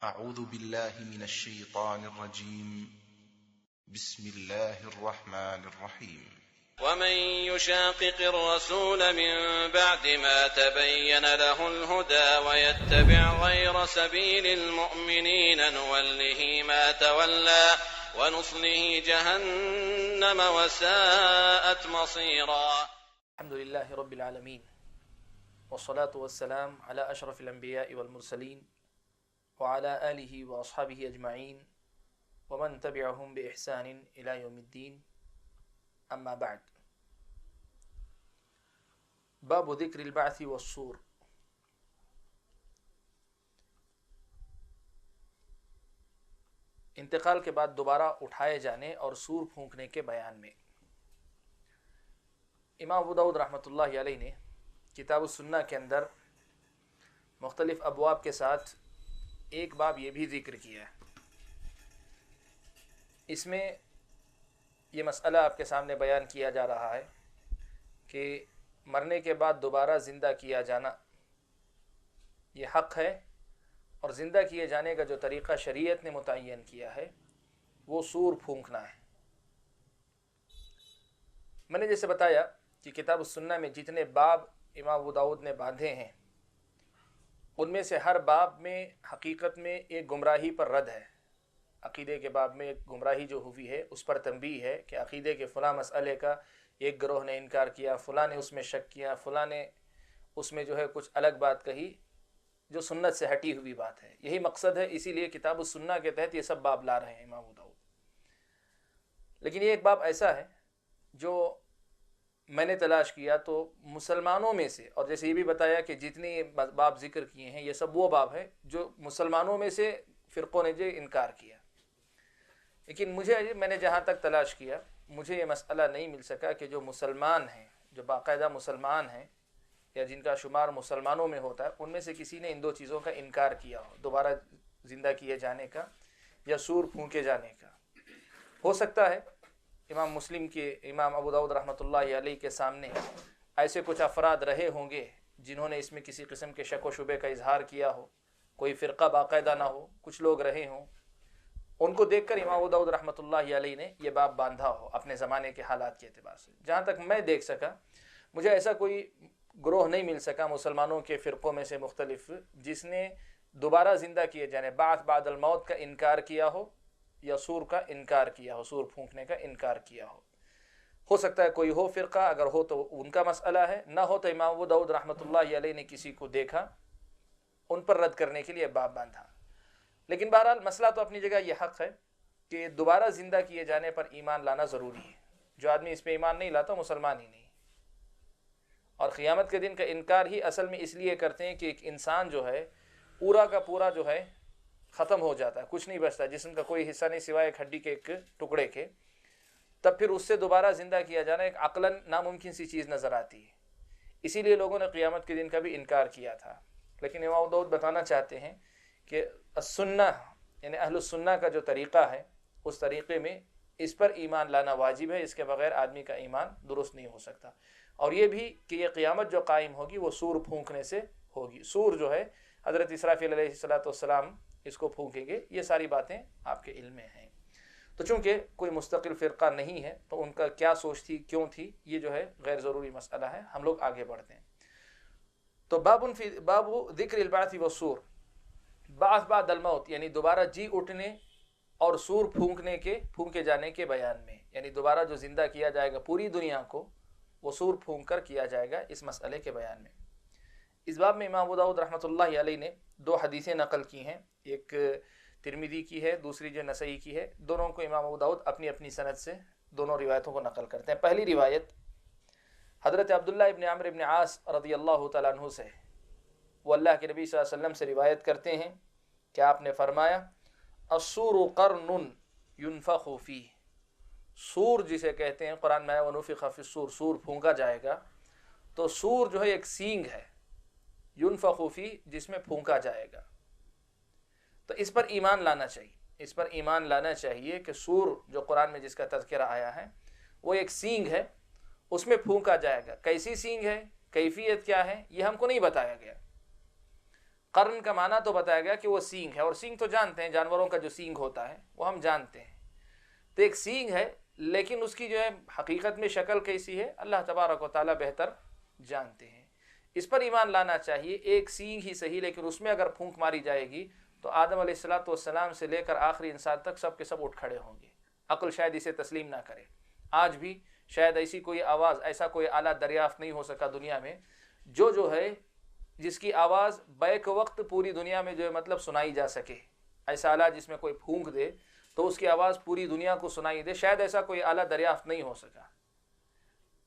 أعوذ بالله من الشيطان الرجيم بسم الله الرحمن الرحيم ومن يشاقق الرسول من بعد ما تبين له الهدى ويتبع غير سبيل المؤمنين نوله ما تولى ونصله جهنم وساءت مصيرا. الحمد لله رب العالمين والصلاة والسلام على أشرف الأنبياء والمرسلين وعلى آله وأصحابه أجمعين ومن تبعهم بإحسان إلى يوم الدين. أما بعد، باب ذکر البعث والصور. انتقال کے بعد دوبارہ اٹھائے جانے اور سور پھونکنے کے بیان میں امام ابو داؤد رحمۃ اللہ علیہ نے کتاب السنہ کے اندر مختلف ابواب کے ساتھ ایک باب یہ بھی ذکر کیا ہے. اس میں یہ مسئلہ آپ کے سامنے بیان کیا جا رہا ہے کہ مرنے کے بعد دوبارہ زندہ کیا جانا یہ حق ہے، اور زندہ کیے جانے کا جو طریقہ شریعت نے متعین کیا ہے وہ سور پھونکنا ہے. میں نے جیسے بتایا کہ کتاب السنہ میں جتنے باب امام ابو داؤد نے باندھے ہیں ان میں سے ہر باب میں حقیقت میں ایک گمراہی پر رد ہے. عقیدے کے باب میں ایک گمراہی جو ہوئی ہے اس پر تنبیہ ہے کہ عقیدے کے فلاں مسئلے کا ایک گروہ نے انکار کیا، فلاں نے اس میں شک کیا، فلاں نے اس میں جو ہے کچھ الگ بات کہی جو سنت سے ہٹی ہوئی بات ہے. یہی مقصد ہے، اسی لیے کتاب السنہ کے تحت یہ سب باب لا رہے ہیں امام ابو داؤد. لیکن یہ ایک باب ایسا ہے جو میں نے تلاش کیا تو مسلمانوں میں سے، اور جیسے یہ بھی بتایا کہ جتنی باب ذکر کیے ہیں یہ سب وہ باب ہے جو مسلمانوں میں سے فرقوں نے جو انکار کیا. لیکن میں نے جہاں تک تلاش کیا مجھے یہ مسئلہ نہیں مل سکا کہ جو مسلمان ہیں، جو باقاعدہ مسلمان ہیں یا جن کا شمار مسلمانوں میں ہوتا ہے، ان میں سے کسی نے ان دو چیزوں کا انکار کیا ہو، دوبارہ زندہ کیے جانے کا یا سور پھونکے جانے کا. ہو سکتا ہے امام مسلم کے امام ابو داؤد رحمۃ اللہ علیہ کے سامنے ایسے کچھ افراد رہے ہوں گے جنہوں نے اس میں کسی قسم کے شک و شبے کا اظہار کیا ہو، کوئی فرقہ باقاعدہ نہ ہو، کچھ لوگ رہے ہوں، ان کو دیکھ کر امام ابو داؤد رحمۃ اللہ علیہ نے یہ باب باندھا ہو اپنے زمانے کے حالات کے اعتبار سے. جہاں تک میں دیکھ سکا مجھے ایسا کوئی گروہ نہیں مل سکا مسلمانوں کے فرقوں میں سے مختلف جس نے دوبارہ زندہ کیے جانے بعث بعد الموت کا انکار کیا ہو یا سور کا انکار کیا ہو، سور پھونکنے کا انکار کیا ہو. ہو سکتا ہے کوئی ہو فرقہ، اگر ہو تو ان کا مسئلہ ہے، نہ ہو تو امام ابو داؤد رحمۃ اللہ علیہ نے کسی کو دیکھا ان پر رد کرنے کے لیے باب باندھا. لیکن بہرحال مسئلہ تو اپنی جگہ یہ حق ہے کہ دوبارہ زندہ کیے جانے پر ایمان لانا ضروری ہے. جو آدمی اس پہ ایمان نہیں لاتا مسلمان ہی نہیں. اور قیامت کے دن کا انکار ہی اصل میں اس لیے کرتے ہیں کہ ایک انسان جو ہے پورا کا پورا جو ہے ختم ہو جاتا ہے، کچھ نہیں بچتا، جسم کا کوئی حصہ نہیں سوائے ایک ہڈی کے ایک ٹکڑے کے. تب پھر اس سے دوبارہ زندہ کیا جانا ایک عقلاً ناممکن سی چیز نظر آتی ہے. اسی لیے لوگوں نے قیامت کے دن کا بھی انکار کیا تھا. لیکن امام ابو داؤد بتانا چاہتے ہیں کہ السنہ یعنی اہل السنہ کا جو طریقہ ہے اس طریقے میں اس پر ایمان لانا واجب ہے، اس کے بغیر آدمی کا ایمان درست نہیں ہو سکتا. اور یہ بھی کہ یہ قیامت جو قائم ہوگی وہ سور پھونکنے سے ہوگی. سور جو ہے حضرت اسرافیل علیہ السلام اس کو پھونکیں گے. یہ ساری باتیں آپ کے علم میں ہیں. تو چونکہ کوئی مستقل فرقہ نہیں ہے تو ان کا کیا سوچ تھی، کیوں تھی، یہ جو ہے غیر ضروری مسئلہ ہے. ہم لوگ آگے بڑھتے ہیں. تو باب ذکر البعث والسور، بعث بعد الموت یعنی دوبارہ جی اٹھنے اور سور پھونکے جانے کے بیان میں، یعنی دوبارہ جو زندہ کیا جائے گا پوری دنیا کو وہ سور پھونک کر کیا جائے گا، اس مسئلے کے بیان میں. اس باب میں امام ابو داؤد رحمۃ اللہ علیہ نے دو حدیثیں نقل کی ہیں، ایک ترمذی کی ہے، دوسری جو نسائی کی ہے. دونوں کو امام ابو داؤد اپنی اپنی سند سے دونوں روایتوں کو نقل کرتے ہیں. پہلی روایت حضرت عبداللہ ابن عمرو ابن عاص رضی اللہ تعالیٰ عنہ سے، وہ اللہ کے نبی صلی اللہ علیہ وسلم سے روایت کرتے ہیں کہ آپ نے فرمایا السور قرن ينفخ فیہ، سور جسے کہتے ہیں قرآن میں ونفخ فی الصور، سور پھونکا جائے گا. تو سور جو ہے ایک سینگ ہے، ينفخ فیہ جس میں پھونکا جائے گا. تو اس پر ایمان لانا چاہیے، اس پر ایمان لانا چاہیے کہ سور جو قرآن میں جس کا تذکرہ آیا ہے وہ ایک سینگ ہے، اس میں پھونکا جائے گا. کیسی سینگ ہے، کیفیت کیا ہے، یہ ہم کو نہیں بتایا گیا. قرن کا معنی تو بتایا گیا کہ وہ سینگ ہے، اور سینگ تو جانتے ہیں جانوروں کا جو سینگ ہوتا ہے وہ ہم جانتے ہیں، تو ایک سینگ ہے، لیکن اس کی جو ہے حقیقت میں شکل کیسی ہے اللہ تبارک و تعالیٰ بہتر جانتے ہیں۔ اس پر ایمان لانا چاہیے، ایک سینگ ہی صحیح لیکن اس میں اگر پھونک ماری جائے گی تو آدم علیہ السلام سے لے کر آخری انسان تک سب کے سب اٹھ کھڑے ہوں گے۔ عقل شاید اسے تسلیم نہ کرے، آج بھی شاید ایسی کوئی آواز، ایسا کوئی آلہ دریافت نہیں ہو سکا دنیا میں جو ہے جس کی آواز بیک وقت پوری دنیا میں جو ہے مطلب سنائی جا سکے۔ ایسا آلہ جس میں کوئی پھونک دے تو اس کی آواز پوری دنیا کو سنائی دے، شاید ایسا کوئی آلہ دریافت نہیں ہو سکا۔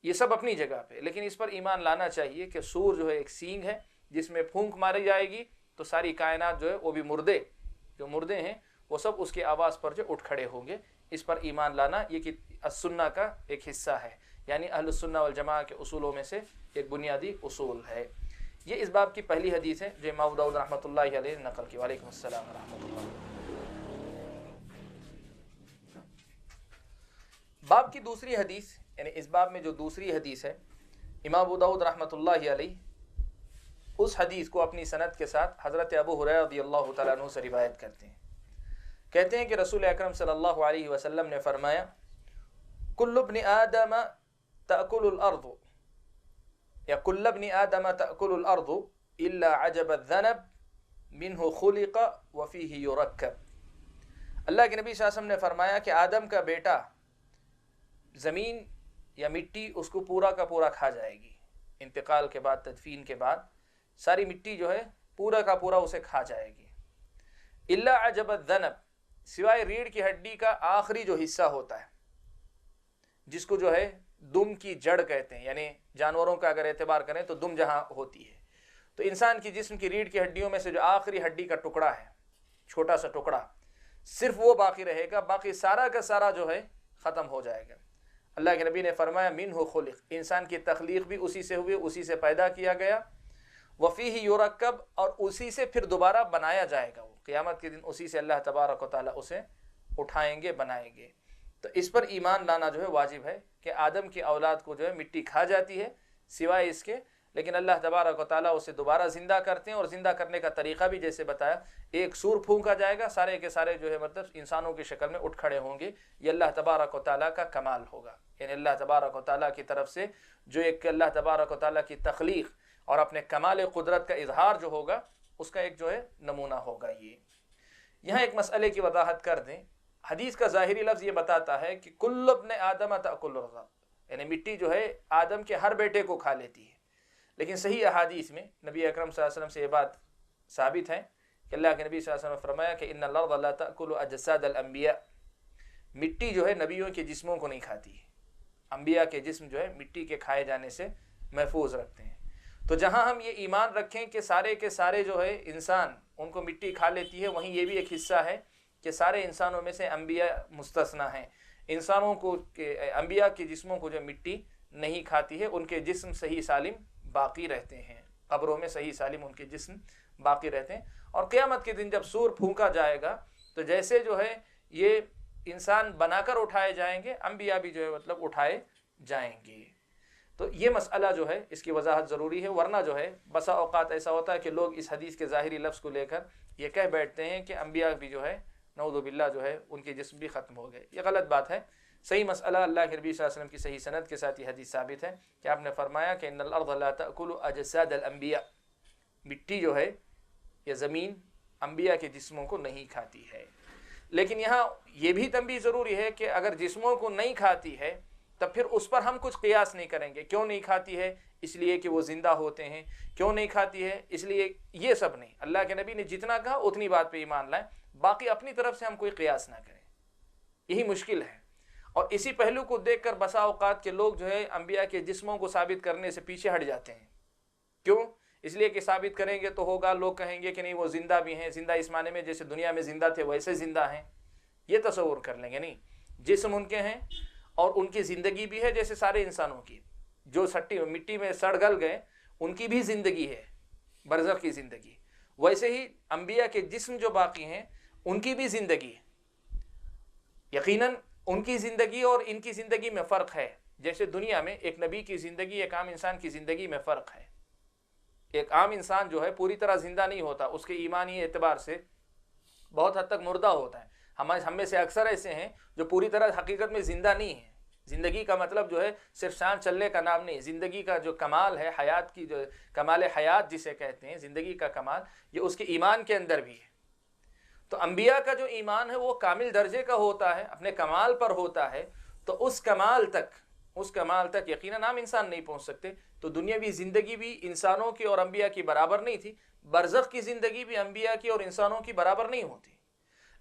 یہ سب اپنی جگہ پہ، لیکن اس پر ایمان لانا چاہیے کہ سور جو ہے ایک سینگ ہے جس میں پھونک ماری جائے گی تو ساری کائنات جو ہے وہ بھی مردے ہیں وہ سب اس کی آواز پر جو اٹھ کھڑے ہوں گے۔ اس پر ایمان لانا یہ کہ السنہ کا ایک حصہ ہے، یعنی اہل السنہ والجماعہ کے اصولوں میں سے ایک بنیادی اصول ہے۔ یہ اس باب کی پہلی حدیث ہے جو امام ابو داؤد رحمۃ اللہ علیہ نے نقل کی۔ وعلیکم السلام ورحمۃ اللہ۔ باب کی دوسری حدیث، یعنی اس باب میں جو دوسری حدیث ہے، امام ابو داؤد رحمۃ اللہ علیہ اس حدیث کو اپنی سند کے ساتھ حضرت ابو ہریرہ رضی اللہ تعالیٰ عنہ سے روایت کرتے ہیں۔ کہتے ہیں کہ رسول اکرم صلی اللہ علیہ وسلم نے فرمایا کل ابن آدم تأکل الارض یا کل ابن آدم تأکل الارض الا عجب الذنب منہ خلق وفیہ یرکب۔ اللہ کے نبی صلی اللہ علیہ وسلم نے فرمایا کہ آدم کا بیٹا زمین یا مٹی اس کو پورا کا پورا کھا جائے گی، انتقال کے بعد، تدفین کے بعد ساری مٹی جو ہے پورا کا پورا اسے کھا جائے گی۔ الا عجب الذنب، سوائے ریڑھ کی ہڈی کا آخری جو حصہ ہوتا ہے جس کو جو ہے دم کی جڑ کہتے ہیں، یعنی جانوروں کا اگر اعتبار کریں تو دم جہاں ہوتی ہے، تو انسان کی جسم کی ریڑھ کی ہڈیوں میں سے جو آخری ہڈی کا ٹکڑا ہے، چھوٹا سا ٹکڑا، صرف وہ باقی رہے گا، باقی سارا کا سارا جو ہے ختم ہو جائے گا۔ اللہ کے نبی نے فرمایا منہ خلق، انسان کی تخلیق بھی اسی سے ہوئی، اسی سے پیدا کیا گیا، وفیہ یرکب، اور اسی سے پھر دوبارہ بنایا جائے گا، وہ قیامت کے دن اسی سے اللہ تبارک و تعالیٰ اسے اٹھائیں گے، بنائیں گے۔ تو اس پر ایمان لانا جو ہے واجب ہے کہ آدم کی اولاد کو جو ہے مٹی کھا جاتی ہے سوائے اس کے، لیکن اللہ تبارک و تعالیٰ اسے دوبارہ زندہ کرتے ہیں، اور زندہ کرنے کا طریقہ بھی جیسے بتایا، ایک سور پھونکا جائے گا، سارے کے سارے جو ہے مطلب انسانوں کی شکل میں اٹھ کھڑے ہوں گے۔ یہ اللہ تبارک و تعالیٰ کا کمال ہوگا، یعنی اللہ تبارک و تعالیٰ کی طرف سے جو ایک اللہ تبارک و تعالیٰ کی تخلیق اور اپنے کمال قدرت کا اظہار جو ہوگا اس کا ایک جو ہے نمونہ ہوگا۔ یہ یہاں ایک مسئلے کی وضاحت کر دیں، حدیث کا ظاہری لفظ یہ بتاتا ہے کہ کل ابن آدم تأکل الارض، یعنی مٹی جو ہے آدم کے ہر بیٹے کو کھا لیتی ہے، لیکن صحیح احادیث میں نبی اکرم صلی اللہ علیہ وسلم سے یہ بات ثابت ہے کہ اللہ کے نبی صلی اللہ علیہ وسلم نے فرمایا کہ ان الارض لا تأکل اجساد الانبیاء، مٹی جو ہے نبیوں کے جسموں کو نہیں کھاتی ہے، انبیاء کے جسم جو ہے مٹی کے کھائے جانے سے محفوظ رکھتے ہیں۔ تو جہاں ہم یہ ایمان رکھیں کہ سارے کے سارے جو ہے انسان ان کو مٹی کھا لیتی ہے، وہیں یہ بھی ایک حصہ ہے کہ سارے انسانوں میں سے انبیاء مستثنیٰ ہیں، انسانوں کو انبیاء کے جسموں کو جو مٹی نہیں کھاتی ہے، ان کے جسم صحیح سالم باقی رہتے ہیں، قبروں میں صحیح سالم ان کے جسم باقی رہتے ہیں۔ اور قیامت کے دن جب سور پھونکا جائے گا تو جیسے جو ہے یہ انسان بنا کر اٹھائے جائیں گے، انبیاء بھی جو ہے مطلب اٹھائے جائیں گے۔ تو یہ مسئلہ جو ہے اس کی وضاحت ضروری ہے، ورنہ جو ہے بسا اوقات ایسا ہوتا ہے کہ لوگ اس حدیث کے ظاہری لفظ کو لے کر یہ کہہ بیٹھتے ہیں کہ انبیاء بھی جو ہے نعوذ باللہ جو ہے ان کے جسم بھی ختم ہو گئے۔ یہ غلط بات ہے۔ صحیح مسئلہ اللہ کے نبی صلی اللہ علیہ وسلم کی صحیح سند کے ساتھ یہ حدیث ثابت ہے کہ آپ نے فرمایا کہ ان الارض لا تأکل اجساد الانبیاء، مٹی جو ہے یہ زمین انبیاء کے جسموں کو نہیں کھاتی ہے۔ لیکن یہاں یہ بھی تنبیہ ضروری ہے کہ اگر جسموں کو نہیں کھاتی ہے تب پھر اس پر ہم کچھ قیاس نہیں کریں گے، کیوں نہیں کھاتی ہے؟ اس لیے کہ وہ زندہ ہوتے ہیں، کیوں نہیں کھاتی ہے؟ اس لیے یہ سب نہیں، اللہ کے نبی نے جتنا کہا اتنی بات پہ ایمان لائیں، باقی اپنی طرف سے ہم کوئی قیاس نہ کریں، یہی مشکل ہے۔ اور اسی پہلو کو دیکھ کر بسا اوقات کے لوگ جو ہے انبیاء کے جسموں کو ثابت کرنے سے پیچھے ہٹ جاتے ہیں۔ کیوں؟ اس لیے کہ ثابت کریں گے تو ہوگا، لوگ کہیں گے کہ نہیں وہ زندہ بھی ہیں، زندہ اس معنی میں جیسے دنیا میں زندہ تھے ویسے زندہ ہیں، یہ تصور کر لیں گے۔ نہیں، جسم ان کے ہیں اور ان کی زندگی بھی ہے جیسے سارے انسانوں کی، جو مٹی میں سڑ گل گئے ان کی بھی زندگی ہے، برزخ کی زندگی، ویسے ہی انبیاء کے جسم جو باقی ہیں ان کی بھی زندگی ہے۔ یقیناً ان کی زندگی اور ان کی زندگی میں فرق ہے، جیسے دنیا میں ایک نبی کی زندگی ایک عام انسان کی زندگی میں فرق ہے۔ ایک عام انسان جو ہے پوری طرح زندہ نہیں ہوتا، اس کے ایمانی اعتبار سے بہت حد تک مردہ ہوتا ہے۔ ہم میں سے اکثر ایسے ہیں جو پوری طرح حقیقت میں زندہ نہیں ہیں۔ زندگی کا مطلب جو ہے صرف شان چلنے کا نام نہیں، زندگی کا جو کمال ہے، حیات کی جو کمال حیات جسے کہتے ہیں، زندگی کا کمال، یہ اس کے ایمان کے اندر بھی ہے۔ تو انبیاء کا جو ایمان ہے وہ کامل درجے کا ہوتا ہے، اپنے کمال پر ہوتا ہے، تو اس کمال تک یقیناً عام انسان نہیں پہنچ سکتے۔ تو دنیاوی زندگی بھی انسانوں کی اور انبیاء کی برابر نہیں تھی، برزخ کی زندگی بھی انبیاء کی اور انسانوں کی برابر نہیں ہوتی۔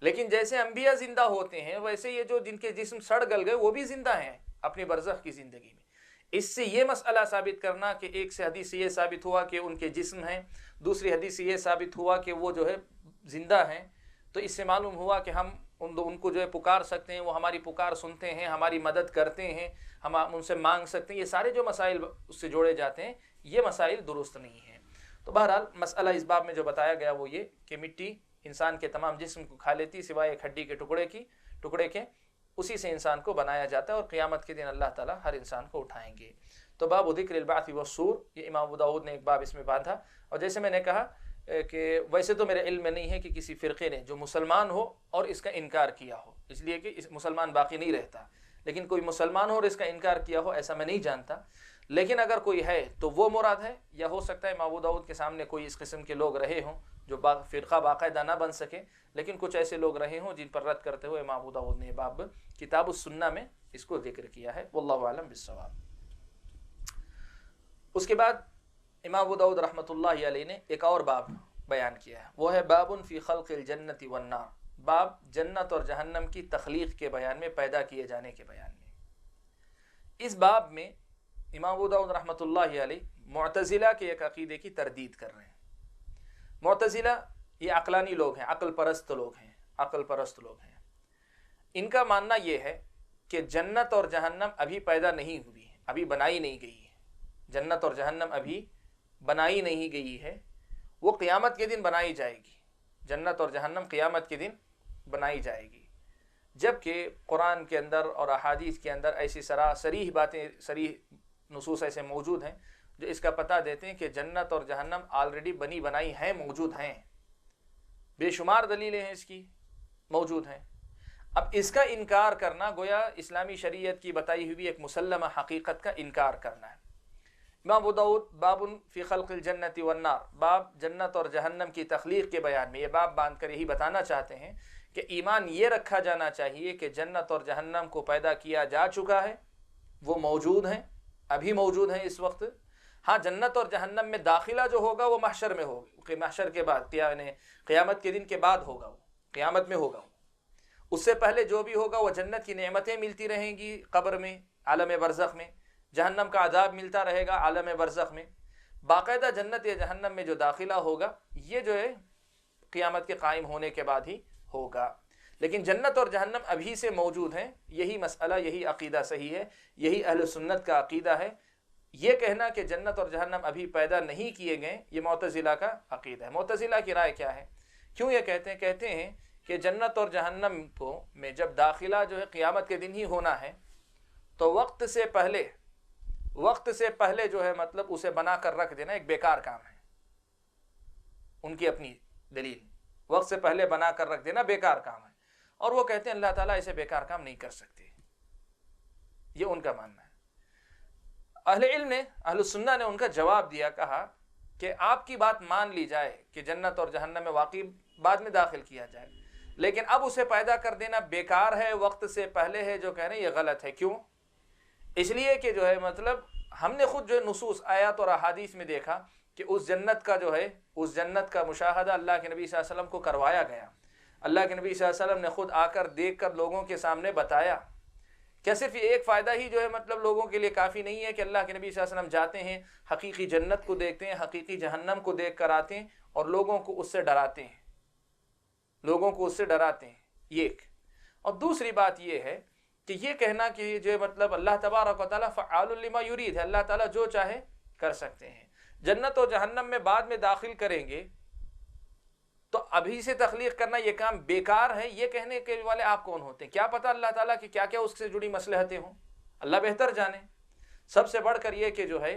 لیکن جیسے انبیاء زندہ ہوتے ہیں ویسے یہ جو جن کے جسم سڑ گل گئے وہ بھی زندہ ہیں اپنی برزخ کی زندگی میں۔ اس سے یہ مسئلہ ثابت کرنا کہ ایک سے حدیث سے یہ ثابت ہوا کہ ان کے جسم ہیں، دوسری حدیث سے یہ ثابت ہوا کہ وہ جو ہے زندہ ہیں، تو اس سے معلوم ہوا کہ ہم ان کو جو ہے پکار سکتے ہیں، وہ ہماری پکار سنتے ہیں، ہماری مدد کرتے ہیں، ہم ان سے مانگ سکتے ہیں۔ یہ سارے جو مسائل اس سے جوڑے جاتے ہیں یہ مسائل درست نہیں ہیں۔ تو بہرحال مسئلہ اس باب میں جو بتایا گیا وہ یہ کہ مٹی انسان کے تمام جسم کو کھا لیتی سوائے ایک ہڈی کے ٹکڑے کے، اسی سے انسان کو بنایا جاتا ہے، اور قیامت کے دن اللہ تعالیٰ ہر انسان کو اٹھائیں گے۔ تو باب ذکر البعث والصور، یہ امام ابو داؤد نے ایک باب اس میں باندھا۔ اور جیسے میں نے کہا کہ ویسے تو میرے علم میں نہیں ہے کہ کسی فرقے نے جو مسلمان ہو اور اس کا انکار کیا ہو، اس لیے کہ مسلمان باقی نہیں رہتا، لیکن کوئی مسلمان ہو اور اس کا انکار کیا ہو ایسا میں نہیں جانتا۔ لیکن اگر کوئی ہے تو وہ مراد ہے، یا ہو سکتا ہے امام ابو داؤد کے سامنے کوئی اس قسم کے لوگ رہے ہوں جو فرقہ باقاعدہ نہ بن سکے، لیکن کچھ ایسے لوگ رہے ہوں جن پر رد کرتے ہوئے امام ابو داؤد نے باب کتاب السنہ میں اس کو ذکر کیا ہے۔ واللہ اعلم بالصواب۔ اس کے بعد امام ابو داؤد رحمۃ اللہ علیہ نے ایک اور باب بیان کیا ہے، وہ ہے باب فی خلق الجنت والنار، باب جنت اور جہنم کی تخلیق کے بیان میں، پیدا کیے جانے کے بیان میں۔ اس باب میں امام ابو داؤد رحمۃ اللہ علیہ معتزلہ کے ایک عقیدے کی تردید کر رہے ہیں۔ معتزلہ یہ عقلانی لوگ ہیں، عقل پرست لوگ ہیں۔ ان کا ماننا یہ ہے کہ جنت اور جہنم ابھی پیدا نہیں ہوئی ہے، ابھی بنائی نہیں گئی ہے، جنت اور جہنم ابھی بنائی نہیں گئی ہے، وہ قیامت کے دن بنائی جائے گی، جنت اور جہنم قیامت کے دن بنائی جائے گی۔ جبکہ قرآن کے اندر اور احادیث کے اندر ایسی صریح باتیں، صریح نصوص ایسے موجود ہیں جو اس کا پتہ دیتے ہیں کہ جنت اور جہنم آلریڈی بنی بنائی ہیں، موجود ہیں، بے شمار دلیلیں ہیں اس کی موجود ہیں۔ اب اس کا انکار کرنا گویا اسلامی شریعت کی بتائی ہوئی ایک مسلمہ حقیقت کا انکار کرنا ہے۔ امام ابو داؤد باب فی خلق الجنت والنار، باب جنت اور جہنم کی تخلیق کے بیان میں یہ باب باندھ کر یہی بتانا چاہتے ہیں کہ ایمان یہ رکھا جانا چاہیے کہ جنت اور جہنم کو پیدا کیا جا چکا ہے، وہ موجود ہیں، ابھی موجود ہیں اس وقت۔ ہاں جنت اور جہنم میں داخلہ جو ہوگا وہ محشر میں ہوگا، کہ محشر کے بعد قیامت کے دن کے بعد ہوگا، وہ قیامت میں ہوگا۔ اس سے پہلے جو بھی ہوگا وہ جنت کی نعمتیں ملتی رہیں گی قبر میں، عالم برزخ میں، جہنم کا عذاب ملتا رہے گا عالم برزخ میں۔ باقاعدہ جنت یا جہنم میں جو داخلہ ہوگا یہ جو ہے قیامت کے قائم ہونے کے بعد ہی ہوگا۔ لیکن جنت اور جہنم ابھی سے موجود ہیں، یہی مسئلہ، یہی عقیدہ صحیح ہے، یہی اہل سنت کا عقیدہ ہے۔ یہ کہنا کہ جنت اور جہنم ابھی پیدا نہیں کیے گئے یہ معتزلہ کا عقیدہ ہے۔ معتزلہ کی رائے کیا ہے؟ کیوں یہ کہتے ہیں کہ جنت اور جہنم کو میں جب داخلہ جو ہے قیامت کے دن ہی ہونا ہے تو وقت سے پہلے جو ہے مطلب اسے بنا کر رکھ دینا ایک بیکار کام ہے۔ ان کی اپنی دلیل، وقت سے پہلے بنا کر رکھ دینا بیکار کام ہے، اور وہ کہتے ہیں اللہ تعالیٰ اسے بیکار کام نہیں کر سکتے، یہ ان کا ماننا ہے۔ اہل علم نے، اہل سنہ نے ان کا جواب دیا، کہا کہ آپ کی بات مان لی جائے کہ جنت اور جہنم میں واقعی بعد میں داخل کیا جائے، لیکن اب اسے پیدا کر دینا بیکار ہے، وقت سے پہلے ہے جو کہہ رہے ہیں یہ غلط ہے۔ کیوں؟ اس لیے کہ جو ہے مطلب ہم نے خود جو ہے نصوص، آیات اور احادیث میں دیکھا کہ اس جنت کا مشاہدہ اللہ کے نبی صلی اللہ علیہ وسلم کو کروایا گیا۔ اللہ کے نبی صلی اللہ علیہ وسلم نے خود آ کر دیکھ کر لوگوں کے سامنے بتایا۔ کیا صرف یہ ایک فائدہ ہی جو ہے مطلب لوگوں کے لیے کافی نہیں ہے کہ اللہ کے نبی صلی اللہ علیہ وسلم جاتے ہیں، حقیقی جنت کو دیکھتے ہیں، حقیقی جہنم کو دیکھ کر آتے ہیں اور لوگوں کو اس سے ڈراتے ہیں، یہ ایک۔ اور دوسری بات یہ ہے کہ یہ کہنا کہ جو مطلب اللہ تبارک و تعالیٰ فعال لما یرید ہے، اللہ تعالیٰ جو چاہے کر سکتے ہیں، جنت و جہنم میں بعد میں داخل کریں گے تو ابھی سے تخلیق کرنا یہ کام بیکار ہے، یہ کہنے کے والے آپ کون ہوتے ہیں؟ کیا پتہ اللہ تعالیٰ کی کیا کیا اس سے جڑی مصلحتیں ہوں، اللہ بہتر جانے۔ سب سے بڑھ کر یہ کہ جو ہے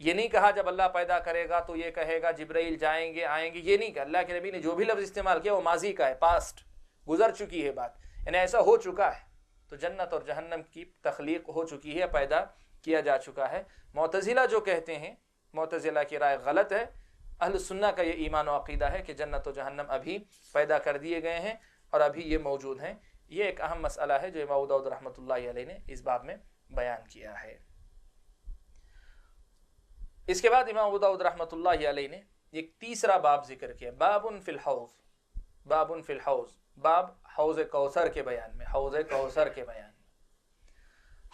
یہ نہیں کہا جب اللہ پیدا کرے گا تو یہ کہے گا جبرائیل جائیں گے آئیں گے، یہ نہیں کہا۔ اللہ کے نبی نے جو بھی لفظ استعمال کیا وہ ماضی کا ہے، پاسٹ، گزر چکی ہے بات، یعنی ایسا ہو چکا ہے۔ تو جنت اور جہنم کی تخلیق ہو چکی ہے، پیدا کیا جا چکا ہے۔ معتزلہ جو کہتے ہیں، معتزلہ کی رائے غلط ہے۔ اہل سنہ کا یہ ایمان و عقیدہ ہے کہ جنت و جہنم ابھی پیدا کر دیے گئے ہیں اور ابھی یہ موجود ہیں۔ یہ ایک اہم مسئلہ ہے جو امام ابو داؤد رحمۃ اللہ علیہ نے اس باب میں بیان کیا ہے۔ اس کے بعد امام ابو داؤد رحمۃ اللہ علیہ نے ایک تیسرا باب ذکر کیا، باب فی الحوض، باب فی الحوض، باب حوض کوثر کے بیان میں، حوض کوثر کے بیان میں۔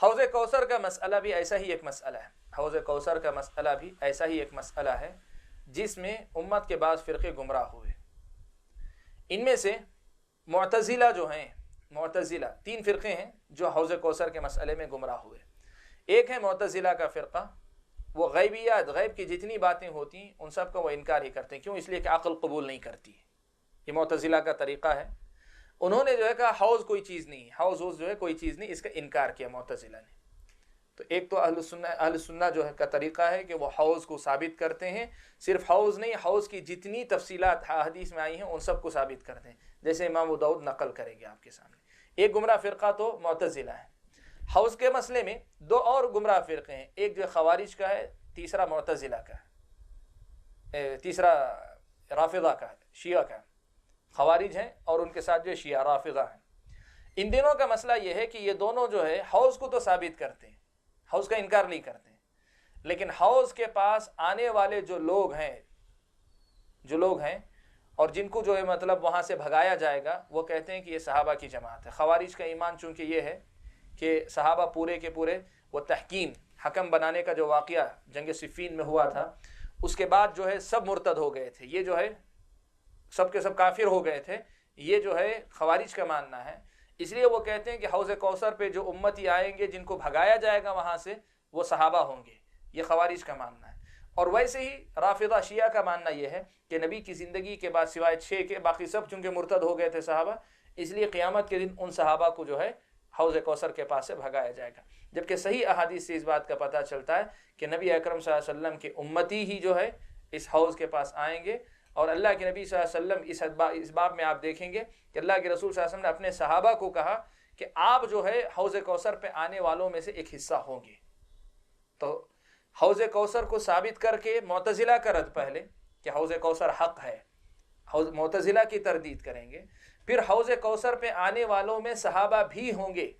حوض کوثر کا مسئلہ بھی ایسا ہی ایک مسئلہ ہے، حوض کوثر کا مسئلہ بھی ایسا ہی ایک مسئلہ ہے جس میں امت کے بعض فرقے گمراہ ہوئے۔ ان میں سے معتزلہ جو ہیں، معتزلہ تین فرقے ہیں جو حوض کوثر کے مسئلے میں گمراہ ہوئے۔ ایک ہے معتزلہ کا فرقہ، وہ غیبیات، غیب کی جتنی باتیں ہوتی ہیں ان سب کا وہ انکار ہی کرتے ہیں۔ کیوں؟ اس لیے کہ عقل قبول نہیں کرتی ہے۔ یہ معتزلہ کا طریقہ ہے۔ انہوں نے جو ہے کہا حوض کوئی چیز نہیں ہے، حوض جو ہے کوئی چیز نہیں، اس کا انکار کیا معتزلہ نے۔ تو ایک تو اہل سنہ جو ہے کا طریقہ ہے کہ وہ حوض کو ثابت کرتے ہیں، صرف حوض نہیں، حوض کی جتنی تفصیلات حدیث میں آئی ہیں ان سب کو ثابت کرتے ہیں، جیسے امام ابو داؤد نقل کریں گے آپ کے سامنے۔ ایک گمراہ فرقہ تو معتزلہ ہے۔ حوض کے مسئلے میں دو اور گمراہ فرقے ہیں، ایک جو خوارج کا ہے، تیسرا معتزلہ کا ہے، تیسرا رافضہ کا ہے، شیعہ کا ہے۔ خوارج ہیں اور ان کے ساتھ جو شیعہ رافضہ ہیں۔ ان دنوں کا مسئلہ یہ ہے کہ یہ دونوں جو ہے حوض کو تو ثابت کرتے ہیں، حوض کا انکار نہیں کرتے، لیکن حوض کے پاس آنے والے جو لوگ ہیں اور جن کو جو ہے مطلب وہاں سے بھگایا جائے گا، وہ کہتے ہیں کہ یہ صحابہ کی جماعت ہے۔ خوارج کا ایمان چونکہ یہ ہے کہ صحابہ پورے کے پورے، وہ تحکیم، حکم بنانے کا جو واقعہ جنگ صفین میں ہوا تھا، اس کے بعد جو ہے سب مرتد ہو گئے تھے، یہ جو ہے سب کے سب کافر ہو گئے تھے، یہ جو ہے خوارج کا ماننا ہے۔ اس لیے وہ کہتے ہیں کہ حوض کوثر پہ جو امتی آئیں گے جن کو بھگایا جائے گا وہاں سے، وہ صحابہ ہوں گے، یہ خوارج کا ماننا ہے۔ اور ویسے ہی رافضہ شیعہ کا ماننا یہ ہے کہ نبی کی زندگی کے بعد سوائے 6 کے باقی سب چونکہ مرتد ہو گئے تھے صحابہ، اس لیے قیامت کے دن ان صحابہ کو جو ہے حوض کوثر کے پاس سے بھگایا جائے گا۔ جبکہ صحیح احادیث سے اس بات کا پتہ چلتا ہے کہ نبی اکرم صلی اللہ علیہ وسلم کے امتی ہی جو ہے اس حوض کے پاس آئیں گے۔ اور اللہ کے نبی صلی اللہ علیہ وسلم اس باب میں آپ دیکھیں گے کہ اللہ کے رسول صلی اللہ علیہ وسلم نے اپنے صحابہ کو کہا کہ آپ جو ہے حوض کوثر پہ آنے والوں میں سے ایک حصہ ہوں گے۔ تو حوض کوثر کو ثابت کر کے معتزلہ کا رد پہلے کہ حوض کوثر حق ہے، معتزلہ کی تردید کریں گے، پھر حوض کوثر پہ آنے والوں میں صحابہ بھی ہوں گے،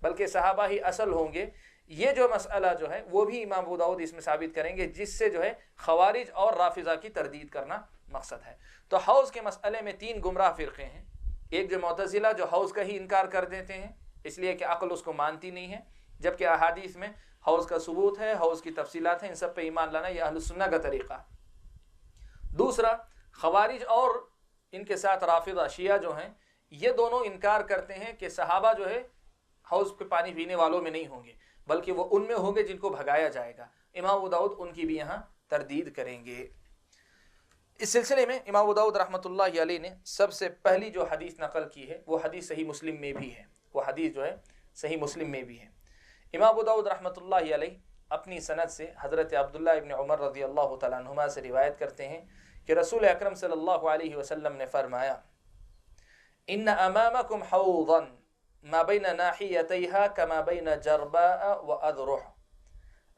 بلکہ صحابہ ہی اصل ہوں گے۔ یہ جو مسئلہ جو ہے وہ بھی امام ابو داؤد اس میں ثابت کریں گے، جس سے جو ہے خوارج اور رافضہ کی تردید کرنا مقصد ہے۔ تو حوض کے مسئلے میں 3 گمراہ فرقے ہیں۔ ایک جو معتزلہ جو حوض کا ہی انکار کر دیتے ہیں اس لیے کہ عقل اس کو مانتی نہیں ہے، جبکہ احادیث میں حوض کا ثبوت ہے، حوض کی تفصیلات ہیں، ان سب پہ ایمان لانا یہ اہل سنہ کا طریقہ ہے۔ دوسرا خوارج اور ان کے ساتھ رافضہ شیعہ جو ہیں، یہ دونوں انکار کرتے ہیں کہ صحابہ جو ہے حوض پہ پانی پینے والوں میں نہیں ہوں گے، بلکہ وہ ان میں ہوں گے جن کو بھگایا جائے گا۔ امام ابو داؤد ان کی بھی یہاں تردید کریں گے۔ اس سلسلے میں امام ابو داؤد رحمۃ اللہ علیہ نے سب سے پہلی جو حدیث نقل کی ہے وہ حدیث صحیح مسلم میں بھی ہے، وہ حدیث جو ہے صحیح مسلم میں بھی ہے۔ امام ابو داؤد رحمۃ اللہ علیہ اپنی سند سے حضرت عبداللہ ابن عمر رضی اللہ تعالیٰ عنہما سے روایت کرتے ہیں کہ رسول اکرم صلی اللہ علیہ وسلم نے فرمایا، ان امامکم حوضا ما بین ناحیتیہا کما بین جرباء و اذرح۔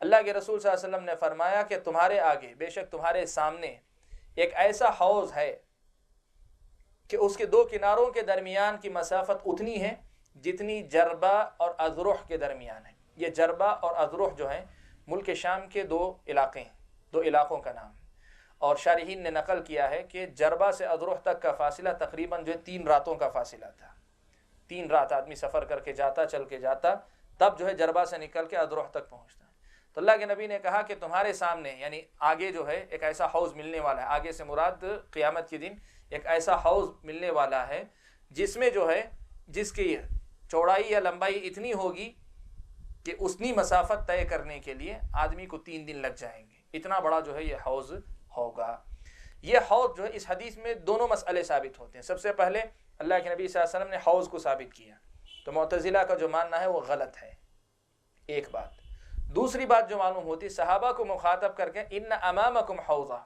اللہ کے رسول صلی اللہ علیہ وسلم نے فرمایا کہ تمہارے آگے، بے شک تمہارے سامنے ایک ایسا حوض ہے کہ اس کے 2 کناروں کے درمیان کی مسافت اتنی ہے جتنی جربا اور اذرح کے درمیان ہے۔ یہ جربا اور اذرح جو ہیں ملک شام کے 2 علاقے ہیں، 2 علاقوں کا نام ہے۔ اور شارحین نے نقل کیا ہے کہ جربا سے اذرح تک کا فاصلہ تقریباً جو ہے 3 راتوں کا فاصلہ تھا۔ 3 رات آدمی سفر کر کے جاتا، چل کے جاتا، تب جو ہے جربا سے نکل کے اذرح تک پہنچتا۔ تو اللہ کے نبی نے کہا کہ تمہارے سامنے یعنی آگے جو ہے ایک ایسا حوض ملنے والا ہے، آگے سے مراد قیامت کے دن ایک ایسا حوض ملنے والا ہے جس میں جو ہے جس کی چوڑائی یا لمبائی اتنی ہوگی کہ اتنی مسافت طے کرنے کے لیے آدمی کو 3 دن لگ جائیں گے، اتنا بڑا جو ہے یہ حوض ہوگا۔ یہ حوض جو ہے اس حدیث میں دونوں مسئلے ثابت ہوتے ہیں۔ سب سے پہلے اللہ کے نبی صلی اللہ علیہ وسلم نے حوض کو ثابت کیا، تو معتزلہ کا جو ماننا ہے وہ غلط ہے، ایک بات۔ دوسری بات جو معلوم ہوتی صحابہ کو مخاطب کر کے ان امامکم حوضا،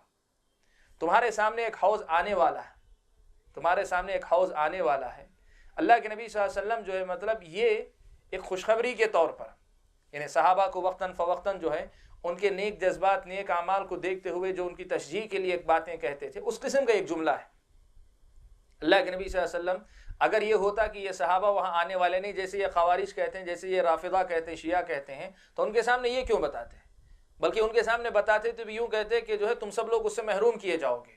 تمہارے سامنے ایک حوض آنے والا ہے، تمہارے سامنے ایک حوض آنے والا ہے۔ اللہ کے نبی صلی اللہ علیہ وسلم جو ہے مطلب یہ ایک خوشخبری کے طور پر، یعنی صحابہ کو وقتاً فوقتاً جو ہے ان کے نیک جذبات نیک اعمال کو دیکھتے ہوئے جو ان کی تشجیع کے لیے ایک باتیں کہتے تھے، اس قسم کا ایک جملہ ہے۔ اللہ کے نبی صلی اللہ علیہ وسلم اگر یہ ہوتا کہ یہ صحابہ وہاں آنے والے نہیں، جیسے یہ خوارج کہتے ہیں، جیسے یہ رافضہ کہتے ہیں، شیعہ کہتے ہیں، تو ان کے سامنے یہ کیوں بتاتے؟ بلکہ ان کے سامنے بتاتے تو بھی یوں کہتے کہ جو ہے تم سب لوگ اس سے محروم کیے جاؤ گے،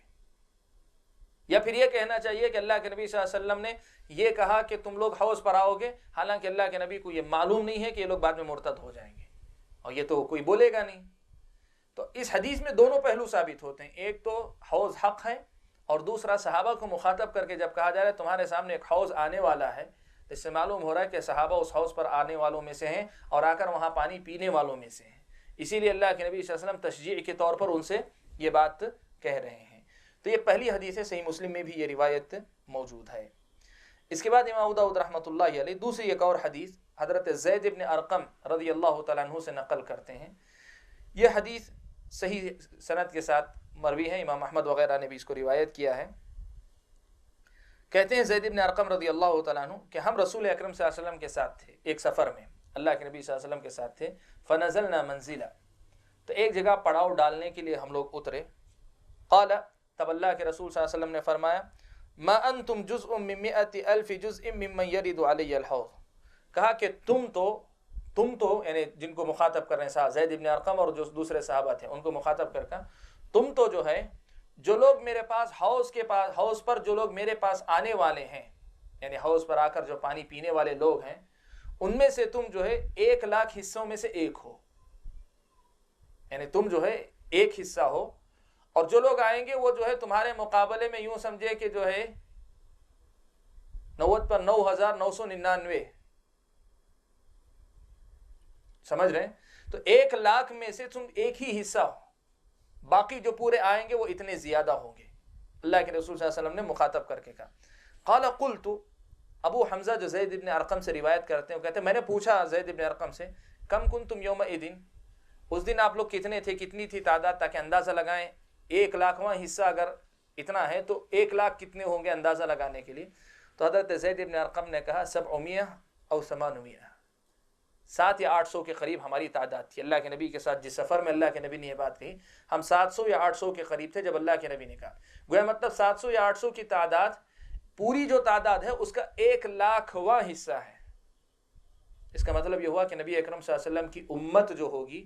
یا پھر یہ کہنا چاہیے کہ اللہ کے نبی صلی اللہ علیہ وسلم نے یہ کہا کہ تم لوگ حوض پر آؤ گے، حالانکہ اللہ کے نبی کو یہ معلوم نہیں ہے کہ یہ لوگ بعد میں مرتد ہو جائیں گے، اور یہ تو کوئی بولے گا نہیں۔ تو اس حدیث میں دونوں پہلو ثابت ہوتے ہیں، ایک تو حوض حق ہے، اور دوسرا صحابہ کو مخاطب کر کے جب کہا جا رہا ہے تمہارے سامنے ایک حوض آنے والا ہے، اس سے معلوم ہو رہا ہے کہ صحابہ اس حوض پر آنے والوں میں سے ہیں اور آ کر وہاں پانی پینے والوں میں سے ہیں۔ اسی لیے اللہ کے نبی صلی اللہ علیہ وسلم تشجیع کے طور پر ان سے یہ بات کہہ رہے ہیں۔ تو یہ پہلی حدیث ہے، صحیح مسلم میں بھی یہ روایت موجود ہے۔ اس کے بعد امام ابو داؤد رحمۃ اللہ علیہ دوسری ایک اور حدیث حضرت زید بن ارقم رضی اللہ تعالیٰ عنہ سے نقل کرتے ہیں۔ یہ حدیث صحیح سند کے ساتھ مروی ہے، امام احمد وغیرہ نے بھی اس کو روایت کیا ہے۔ کہتے ہیں زید بن ارقم رضی اللہ تعالیٰ عنہ کہ ہم رسول اکرم صلی اللہ علیہ وسلم کے ساتھ تھے ایک سفر میں، اللہ کے نبی صلی اللہ علیہ وسلم کے ساتھ تھے۔ فنزلنا منزلا، تو ایک جگہ پڑاؤ ڈالنے کے لیے ہم لوگ اترے۔ قال، تب اللہ کے رسول صلی اللہ علیہ وسلم نے فرمایا ما انتم جزء من 100,000 جزء ممن يرد علی الحوض، کہا کہ تم تو یعنی جن کو مخاطب کر رہے ہیں زید بن ارقم اور جو دوسرے صحابہ تھے ان کو مخاطب کر کے، تم تو جو ہے جو لوگ میرے پاس حوض پر جو لوگ میرے پاس آنے والے ہیں، یعنی حوض پر آ کر جو پانی پینے والے لوگ ہیں، ان میں سے تم جو ہے 1,00,000 حصوں میں سے ایک ہو، یعنی تم جو ہے ایک حصہ ہو، اور جو لوگ آئیں گے وہ جو ہے تمہارے مقابلے میں یوں سمجھے کہ جو ہے 90 پر 9,999، سمجھ رہے ہیں؟ تو 1,00,000 میں سے تم ایک ہی حصہ ہو، باقی جو پورے آئیں گے وہ اتنے زیادہ ہوں گے۔ اللہ کے رسول صلی اللہ علیہ وسلم نے مخاطب کر کے کہا۔ قال قلت، ابو حمزہ جو زید بن ارقم سے روایت کرتے ہیں وہ کہتے ہیں میں نے پوچھا زید بن ارقم سے کم کنتم یومئذ، اس دن آپ لوگ کتنے تھے، کتنی تھی تعداد، تاکہ اندازہ لگائیں 1,00,000واں حصہ اگر اتنا ہے تو 1,00,000 کتنے ہوں گے اندازہ لگانے کے لیے۔ تو حضرت زید بن ارقم نے کہا 700 او 800، 700 یا 800 کے قریب ہماری تعداد تھی۔ اللہ کے نبی کے ساتھ جس سفر میں اللہ کے نبی نے یہ بات کہی، ہم 700 یا 800 کے قریب تھے جب اللہ کے نبی نے کہا۔ گویا مطلب 700 یا 800 کی تعداد پوری جو تعداد ہے اس کا 1,00,000واں حصہ ہے۔ اس کا مطلب یہ ہوا کہ نبی اکرم صلی اللہ علیہ وسلم کی امت جو ہوگی